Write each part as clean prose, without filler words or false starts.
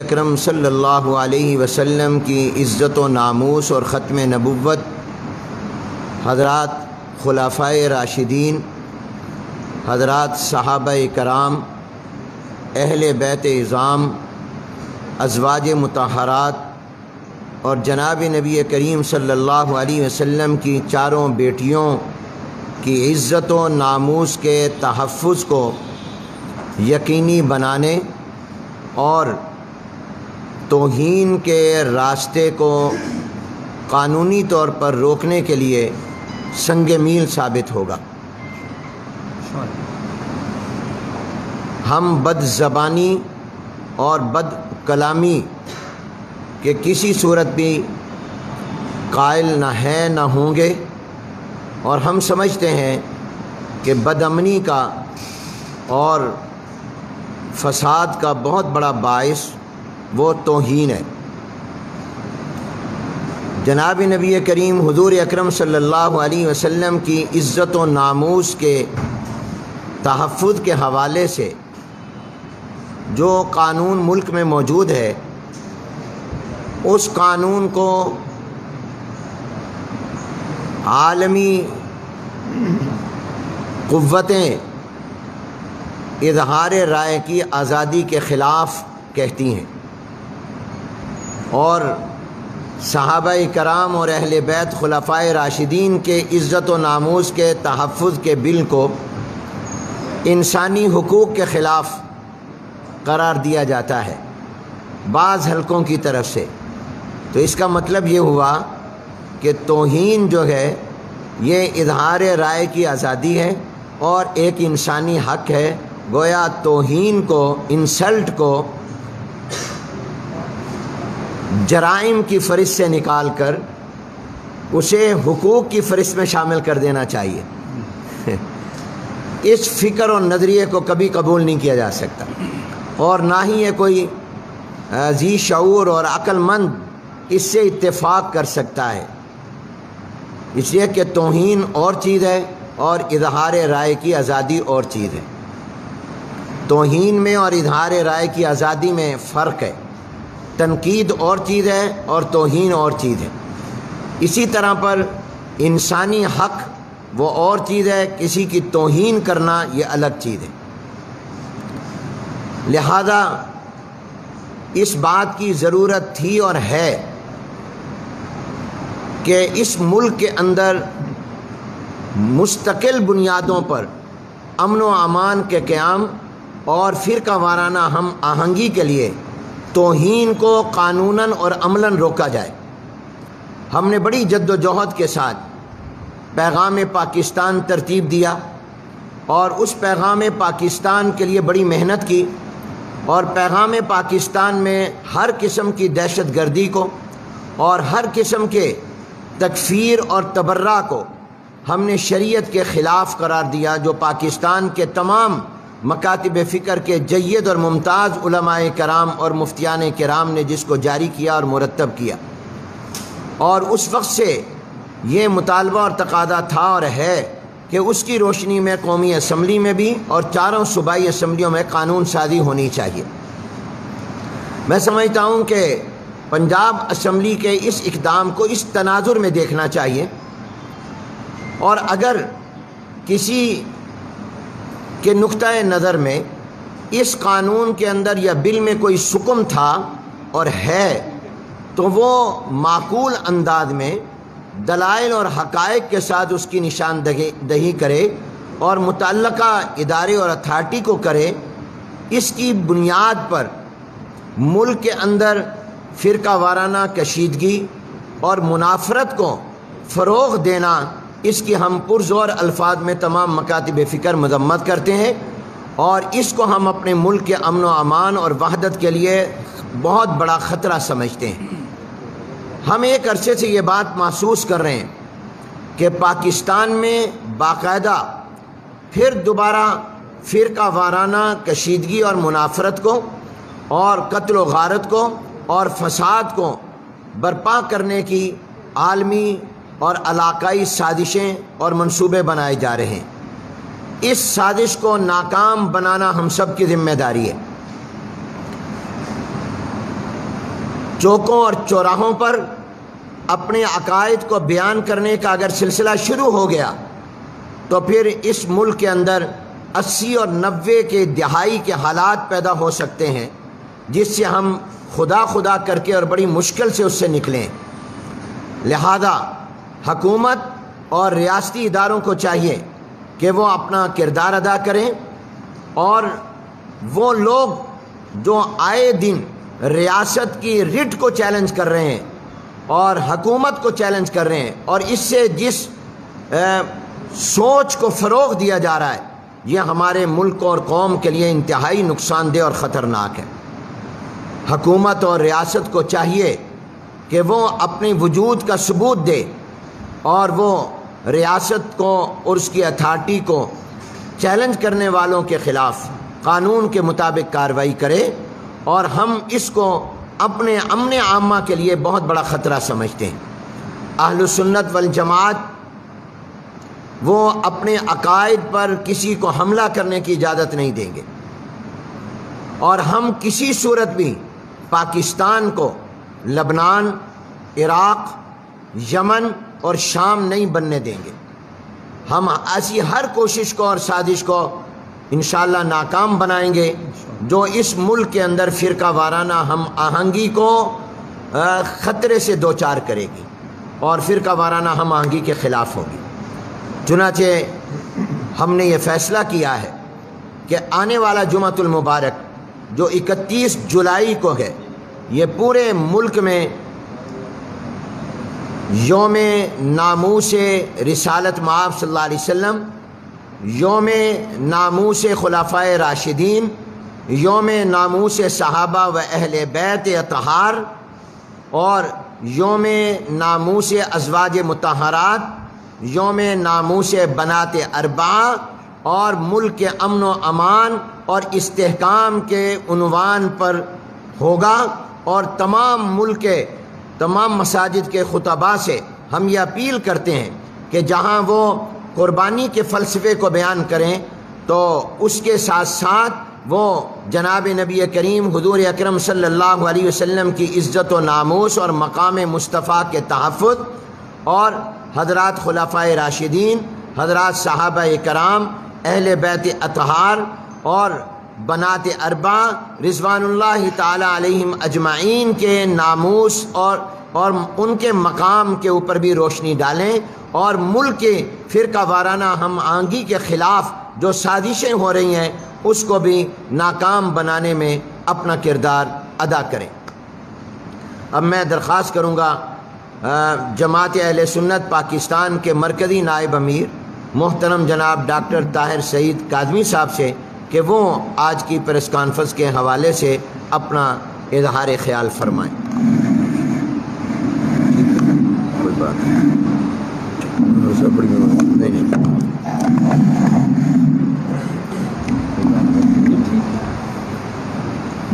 اکرم صلی اللہ علیہ وسلم کی عزت و ناموس اور ختم نبوت، حضرات خلفائے راشدین، حضرات صحابہ کرام، اہل بیت اعظام، ازواج مطہرات اور جناب نبی کریم صلی اللہ علیہ وسلم کی چاروں بیٹیوں کی عزت و ناموس کے تحفظ کو یقینی بنانے اور توہین کے راستے کو قانونی طور پر روکنے کے لیے سنگ میل ثابت ہوگا۔ ہم بد زبانی اور بد کلامی کے کسی صورت بھی قائل نہ ہیں نہ ہوں گے، اور ہم سمجھتے ہیں کہ بد امنی کا اور فساد کا بہت بڑا باعث وہ توہین ہے۔ جناب نبی کریم حضور اکرم صلی اللہ علیہ وسلم کی عزت و ناموس کے تحفظ کے حوالے سے جو قانون ملک میں موجود ہے، اس قانون کو عالمی قوتیں اظہار رائے کی آزادی کے خلاف کہتی ہیں، اور صحابہ کرام اور اہل بیت خلفائے راشدین کے عزت و ناموس کے تحفظ کے بل کو انسانی حقوق کے خلاف قرار دیا جاتا ہے بعض حلقوں کی طرف سے۔ تو اس کا مطلب یہ ہوا کہ توہین جو ہے یہ اظہار رائے کی آزادی ہے اور ایک انسانی حق ہے۔ گویا توہین کو، انسلٹ کو جرائم کی فہرست سے نکال کر اسے حقوق کی فہرست میں شامل کر دینا چاہیے۔ اس فکر اور نظریے کو کبھی قبول نہیں کیا جا سکتا، اور نہ ہی یہ کوئی ذی شعور اور عقل مند اس سے اتفاق کر سکتا ہے، اس لیے کہ توہین اور چیز ہے اور اظہار رائے کی آزادی اور چیز ہے۔ توہین میں اور اظہار رائے کی آزادی میں فرق ہے۔ تنقید اور چیز ہے اور توہین اور چیز ہے۔ اسی طرح پر انسانی حق وہ اور چیز ہے، کسی کی توہین کرنا یہ الگ چیز ہے۔ لہذا اس بات کی ضرورت تھی اور ہے کہ اس ملک کے اندر مستقل بنیادوں پر امن و امان کے قیام اور فرقہ وارانہ ہم آہنگی کے لیے توہین کو قانوناً اور عملاً روکا جائے۔ ہم نے بڑی جد و جہد کے ساتھ پیغام پاکستان ترتیب دیا، اور اس پیغام پاکستان کے لیے بڑی محنت کی، اور پیغام پاکستان میں ہر قسم کی دہشت گردی کو اور ہر قسم کے تکفیر اور تبرہ کو ہم نے شریعت کے خلاف قرار دیا، جو پاکستان کے تمام مکاتب فکر کے جید اور ممتاز علماء کرام اور مفتیان کرام نے جس کو جاری کیا اور مرتب کیا۔ اور اس وقت سے یہ مطالبہ اور تقاضا تھا اور ہے کہ اس کی روشنی میں قومی اسمبلی میں بھی اور چاروں صوبائی اسمبلیوں میں قانون سازی ہونی چاہیے۔ میں سمجھتا ہوں کہ پنجاب اسمبلی کے اس اقدام کو اس تناظر میں دیکھنا چاہیے، اور اگر کسی کے نقطہ نظر میں اس قانون کے اندر یا بل میں کوئی سکم تھا اور ہے، تو وہ معقول انداز میں دلائل اور حقائق کے ساتھ اس کی نشاندہی کرے اور متعلقہ ادارے اور اتھارٹی کو کرے۔ اس کی بنیاد پر ملک کے اندر فرقہ وارانہ کشیدگی اور منافرت کو فروغ دینا، اس کی ہم پرزور الفاظ میں تمام مکاتب فکر مذمت کرتے ہیں، اور اس کو ہم اپنے ملک کے امن و امان اور وحدت کے لیے بہت بڑا خطرہ سمجھتے ہیں۔ ہم ایک عرصے سے یہ بات محسوس کر رہے ہیں کہ پاکستان میں باقاعدہ پھر دوبارہ فرقہ وارانہ کشیدگی اور منافرت کو اور قتل و غارت کو اور فساد کو برپا کرنے کی عالمی اور علاقائی سازشیں اور منصوبے بنائے جا رہے ہیں۔ اس سازش کو ناکام بنانا ہم سب کی ذمہ داری ہے۔ چوکوں اور چوراہوں پر اپنے عقائد کو بیان کرنے کا اگر سلسلہ شروع ہو گیا تو پھر اس ملک کے اندر 80 اور 90 کے دہائی کے حالات پیدا ہو سکتے ہیں، جس سے ہم خدا خدا کر کے اور بڑی مشکل سے اس سے نکلیں۔ لہذا حکومت اور ریاستی اداروں کو چاہیے کہ وہ اپنا کردار ادا کریں، اور وہ لوگ جو آئے دن ریاست کی رٹ کو چیلنج کر رہے ہیں اور حکومت کو چیلنج کر رہے ہیں، اور اس سے جس سوچ کو فروغ دیا جا رہا ہے، یہ ہمارے ملک اور قوم کے لیے انتہائی نقصان دہ اور خطرناک ہے۔ حکومت اور ریاست کو چاہیے کہ وہ اپنے وجود کا ثبوت دے، اور وہ ریاست کو اور اس کی اتھارٹی کو چیلنج کرنے والوں کے خلاف قانون کے مطابق کارروائی کرے، اور ہم اس کو اپنے امن عامہ کے لیے بہت بڑا خطرہ سمجھتے ہیں۔ اہل سنت والجماعت وہ اپنے عقائد پر کسی کو حملہ کرنے کی اجازت نہیں دیں گے، اور ہم کسی صورت بھی پاکستان کو لبنان، عراق، یمن اور شام نہیں بننے دیں گے۔ ہم ایسی ہر کوشش کو اور سازش کو انشاءاللہ ناکام بنائیں گے جو اس ملک کے اندر فرقہ وارانہ ہم آہنگی کو خطرے سے دوچار کرے گی اور فرقہ وارانہ ہم آہنگی کے خلاف ہوگی۔ چنانچہ ہم نے یہ فیصلہ کیا ہے کہ آنے والا جمعۃ المبارک جو 31 جولائی کو ہے، یہ پورے ملک میں یوم ناموس رسالت مآب صلی اللہ علیہ وسلم، یوم ناموس خلفائے راشدین، یوم ناموس صحابہ و اہل بیت اطہار، اور یوم ناموس ازواج مطہرات، یوم ناموس بنات اربعہ، اور ملک کے امن و امان اور استحکام کے عنوان پر ہوگا۔ اور تمام ملک کے تمام مساجد کے خطباء سے ہم یہ اپیل کرتے ہیں کہ جہاں وہ قربانی کے فلسفے کو بیان کریں تو اس کے ساتھ ساتھ وہ جناب نبی کریم حضور اکرم صلی اللہ علیہ وسلم کی عزت و ناموس اور مقام مصطفیٰ کے تحفظ، اور حضرات خلفائے راشدین، حضرات صحابہ کرام، اہل بیت اطہار اور بنات اربعہ رضوان اللہ تعالی علیہم اجمعین کے ناموس اور ان کے مقام کے اوپر بھی روشنی ڈالیں، اور ملک کے فرقہ وارانہ ہم آہنگی کے خلاف جو سازشیں ہو رہی ہیں اس کو بھی ناکام بنانے میں اپنا کردار ادا کریں۔ اب میں درخواست کروں گا جماعت اہل سنت پاکستان کے مرکزی نائب امیر محترم جناب ڈاکٹر طاہر سعید کاظمی صاحب سے کہ وہ آج کی پریس کانفرنس کے حوالے سے اپنا اظہار خیال فرمائیں۔ کوئی بات نہیں۔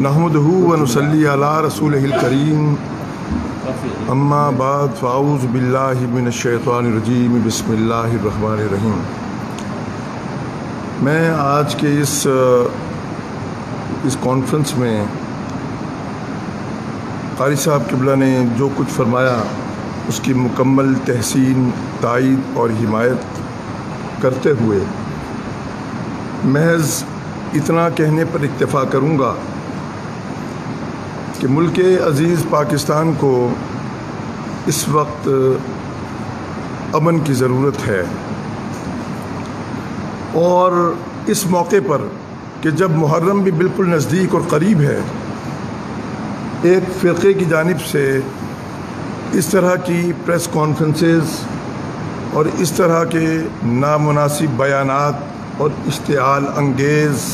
نحمدہ و نصلی علی رسولہ الکریم، اما بعد فاعوذ باللہ من الشیطان الرجیم، بسم اللہ الرحمن الرحیم۔ میں آج کے اس کانفرنس میں قاری صاحب قبلہ نے جو کچھ فرمایا اس کی مکمل تحسین، تائید اور حمایت کرتے ہوئے محض اتنا کہنے پر اکتفا کروں گا کہ ملک عزیز پاکستان کو اس وقت امن کی ضرورت ہے، اور اس موقع پر کہ جب محرم بھی بالکل نزدیک اور قریب ہے، ایک فرقے کی جانب سے اس طرح کی پریس کانفرنسز اور اس طرح کے نامناسب بیانات اور اشتعال انگیز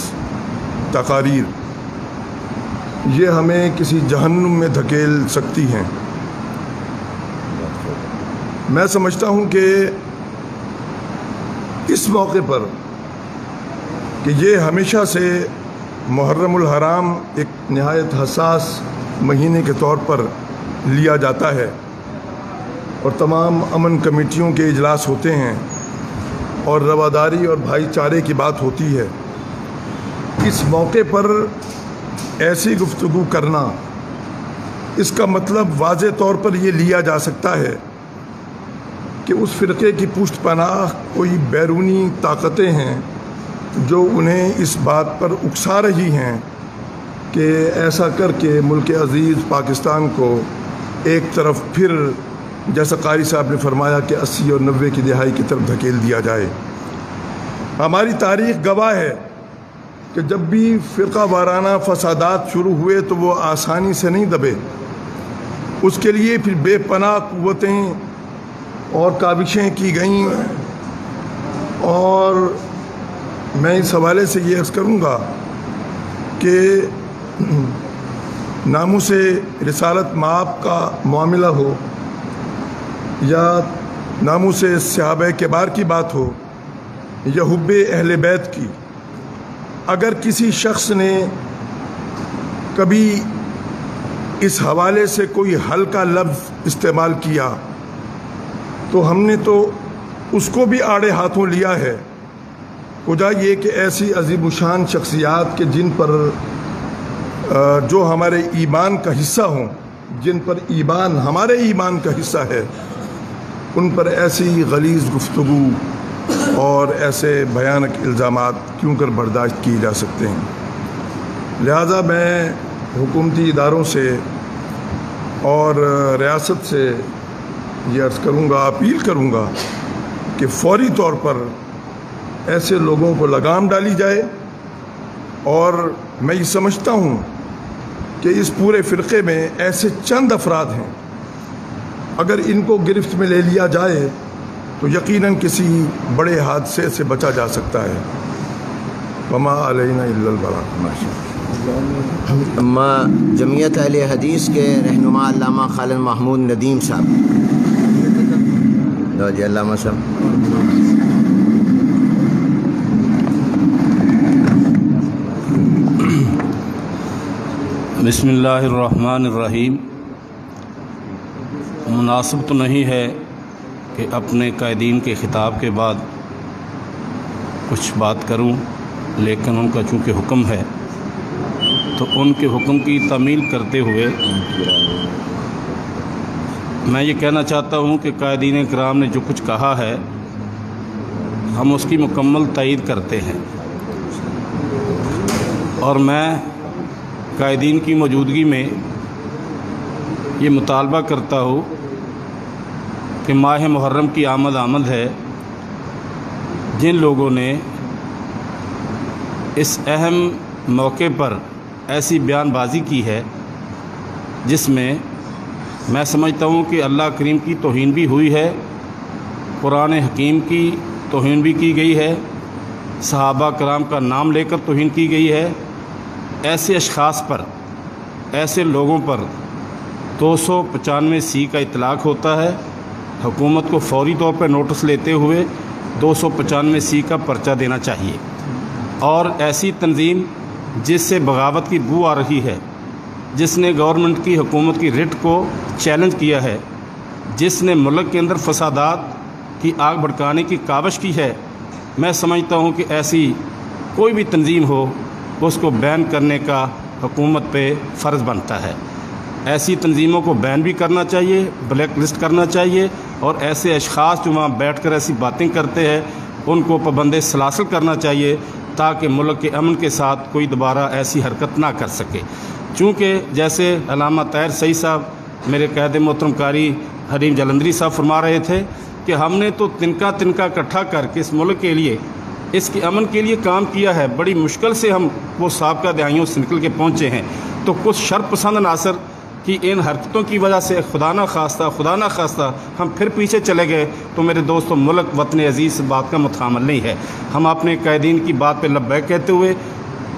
تقاریر یہ ہمیں کسی جہنم میں دھکیل سکتی ہیں۔ میں سمجھتا ہوں کہ اس موقع پر کہ یہ ہمیشہ سے محرم الحرام ایک نہایت حساس مہینے کے طور پر لیا جاتا ہے، اور تمام امن کمیٹیوں کے اجلاس ہوتے ہیں اور رواداری اور بھائی چارے کی بات ہوتی ہے۔ اس موقع پر ایسی گفتگو کرنا اس کا مطلب واضح طور پر یہ لیا جا سکتا ہے کہ اس فرقے کی پشت پناہ کوئی بیرونی طاقتیں ہیں جو انہیں اس بات پر اکسا رہی ہیں کہ ایسا کر کے ملک عزیز پاکستان کو ایک طرف پھر جیسا قاری صاحب نے فرمایا کہ 80 اور 90 کی دہائی کی طرف دھکیل دیا جائے۔ ہماری تاریخ گواہ ہے کہ جب بھی فرقہ وارانہ فسادات شروع ہوئے تو وہ آسانی سے نہیں دبے، اس کے لیے پھر بے پناہ قوتیں اور کاوشیں کی گئیں، اور میں اس حوالے سے یہ عرض کروں گا کہ ناموس رسالت مآب کا معاملہ ہو یا ناموس صحابہ کبار کی بات ہو یا حب اہل بیت کی، اگر کسی شخص نے کبھی اس حوالے سے کوئی ہلکا لفظ استعمال کیا تو ہم نے تو اس کو بھی آڑے ہاتھوں لیا ہے۔ خدا یہ کہ ایسی عظیم الشان شخصیات کے جن پر جو ہمارے ایمان کا حصہ ہوں، جن پر ایمان ہمارے ایمان کا حصہ ہے، ان پر ایسی غلیظ گفتگو اور ایسے بھیانک الزامات کیوں کر برداشت کیے جا سکتے ہیں۔ لہذا میں حکومتی اداروں سے اور ریاست سے یہ عرض کروں گا، اپیل کروں گا کہ فوری طور پر ایسے لوگوں کو لگام ڈالی جائے، اور میں یہ سمجھتا ہوں کہ اس پورے فرقے میں ایسے چند افراد ہیں، اگر ان کو گرفت میں لے لیا جائے تو یقیناً کسی بڑے حادثے سے بچا جا سکتا ہے۔ وما علینا الا البلاغ۔ جمعیت اہل حدیث کے رہنما علامہ خالد محمود ندیم صاحب، جی علامہ صاحب۔ بسم اللہ الرحمن الرحیم۔ مناسب تو نہیں ہے کہ اپنے قائدین کے خطاب کے بعد کچھ بات کروں، لیکن ان کا چونکہ حکم ہے تو ان کے حکم کی تعمیل کرتے ہوئے میں یہ کہنا چاہتا ہوں کہ قائدین کرام نے جو کچھ کہا ہے ہم اس کی مکمل تائید کرتے ہیں، اور میں قائدین کی موجودگی میں یہ مطالبہ کرتا ہوں کہ ماہ محرم کی آمد ہے، جن لوگوں نے اس اہم موقع پر ایسی بیان بازی کی ہے جس میں میں سمجھتا ہوں کہ اللہ کریم کی توہین بھی ہوئی ہے، قرآن حکیم کی توہین بھی کی گئی ہے، صحابہ کرام کا نام لے کر توہین کی گئی ہے، ایسے اشخاص پر، ایسے لوگوں پر 295 کا اطلاق ہوتا ہے۔ حکومت کو فوری طور پر نوٹس لیتے ہوئے 295 کا پرچہ دینا چاہیے، اور ایسی تنظیم جس سے بغاوت کی بو آ رہی ہے، جس نے گورنمنٹ کی حکومت کی رٹ کو چیلنج کیا ہے، جس نے ملک کے اندر فسادات کی آگ بھڑکانے کی کاوش کی ہے، میں سمجھتا ہوں کہ ایسی کوئی بھی تنظیم ہو اس کو بین کرنے کا حکومت پہ فرض بنتا ہے۔ ایسی تنظیموں کو بین بھی کرنا چاہیے، بلیک لسٹ کرنا چاہیے، اور ایسے اشخاص جو وہاں بیٹھ کر ایسی باتیں کرتے ہیں ان کو پابند سلاسل کرنا چاہیے، تاکہ ملک کے امن کے ساتھ کوئی دوبارہ ایسی حرکت نہ کر سکے۔ چونکہ جیسے علامہ طاہر سعید صاحب، میرے قائد محترم قاری حریم جلندری صاحب فرما رہے تھے کہ ہم نے تو تنکا اکٹھا کر کے اس ملک کے لیے، اس کے امن کے لیے کام کیا ہے، بڑی مشکل سے ہم وہ سابقہ دہائیوں سے نکل کے پہنچے ہیں، تو کچھ شر پسند عناصر کی ان حرکتوں کی وجہ سے خدا نہ خواستہ ہم پھر پیچھے چلے گئے تو میرے دوستوں، ملک وطن عزیز سے بات کا متحمل نہیں ہے۔ ہم اپنے قائدین کی بات پہ لبیک کہتے ہوئے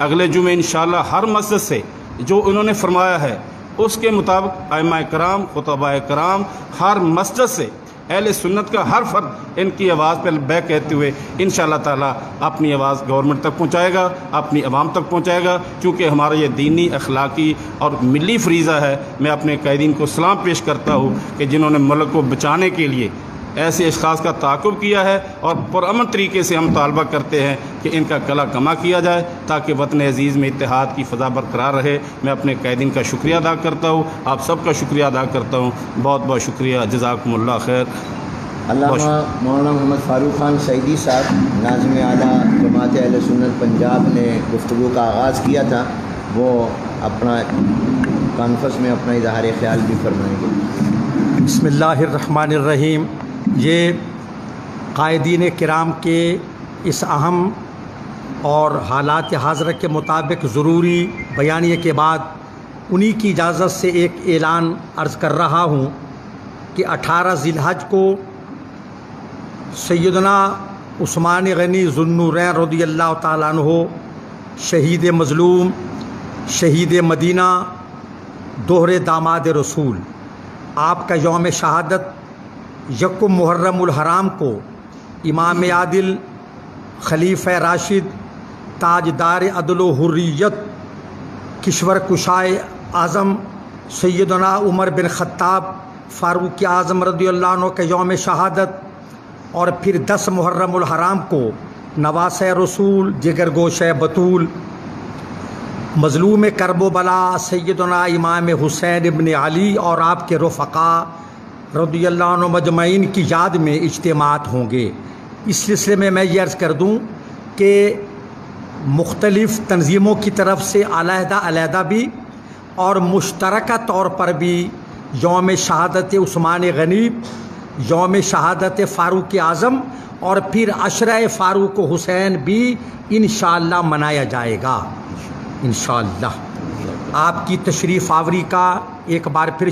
اگلے جمعے انشاءاللہ ہر مسجد سے جو انہوں نے فرمایا ہے اس کے مطابق ائمہ کرام، خطباء کرام، ہر مسجد سے اہل سنت کا ہر فرد ان کی آواز پہ لبیک کہتے ہوئے انشاءاللہ تعالیٰ اپنی آواز گورنمنٹ تک پہنچائے گا، اپنی عوام تک پہنچائے گا، کیونکہ ہمارا یہ دینی، اخلاقی اور ملی فریضہ ہے۔ میں اپنے قائدین کو سلام پیش کرتا ہوں کہ جنہوں نے ملک کو بچانے کے لیے ایسے اشخاص کا تعاقب کیا ہے اور پرامن طریقے سے ہم طالبہ کرتے ہیں کہ ان کا کلا کما کیا جائے تاکہ وطن عزیز میں اتحاد کی فضا برقرار رہے۔ میں اپنے قائدین کا شکریہ ادا کرتا ہوں، آپ سب کا شکریہ ادا کرتا ہوں، بہت بہت شکریہ، جزاکم اللہ خیر۔ علامہ مولانا محمد فاروق خان سعیدی صاحب ناظم اعلیٰ جماعت اہل سنت پنجاب نے گفتگو کا آغاز کیا تھا، وہ اپنا کانفرنس میں اپنا اظہار خیال بھی فرمائیں گے۔ بسم اللہ الرحمن الرحیم۔ یہ قائدین کرام کے اس اہم اور حالات حاضرہ کے مطابق ضروری بیانیے کے بعد انہی کی اجازت سے ایک اعلان عرض کر رہا ہوں کہ 18 ذی الحج کو سیدنا عثمان غنی ذو النورین رضی اللہ تعالیٰ عنہ، شہید مظلوم، شہید مدینہ، دوہرے داماد رسول، آپ کا یوم شہادت یکم محرم الحرام کو امام عادل، خلیفہ راشد، تاجدار عدل و حریت، کشور کشائے اعظم سیدنا عمر بن خطاب فاروق اعظم رضی اللہ عنہ کا یوم شہادت، اور پھر 10 محرم الحرام کو نواسہ رسول، جگر گوشہ بطول، مظلوم کرب و بلا سیدنا امام حسین ابن علی اور آپ کے رفقاء رضی اللہ عنہ مجمعین کی یاد میں اجتماعات ہوں گے۔ اس سلسلے میں یہ عرض کر دوں کہ مختلف تنظیموں کی طرف سے علیحدہ علیحدہ بھی اور مشترکہ طور پر بھی یوم شہادت عثمان غنی، یوم شہادت فاروق اعظم اور پھر عشرہ فاروق حسین بھی انشاءاللہ منایا جائے گا انشاءاللہ۔ آپ کی تشریف آوری کا ایک بار پھر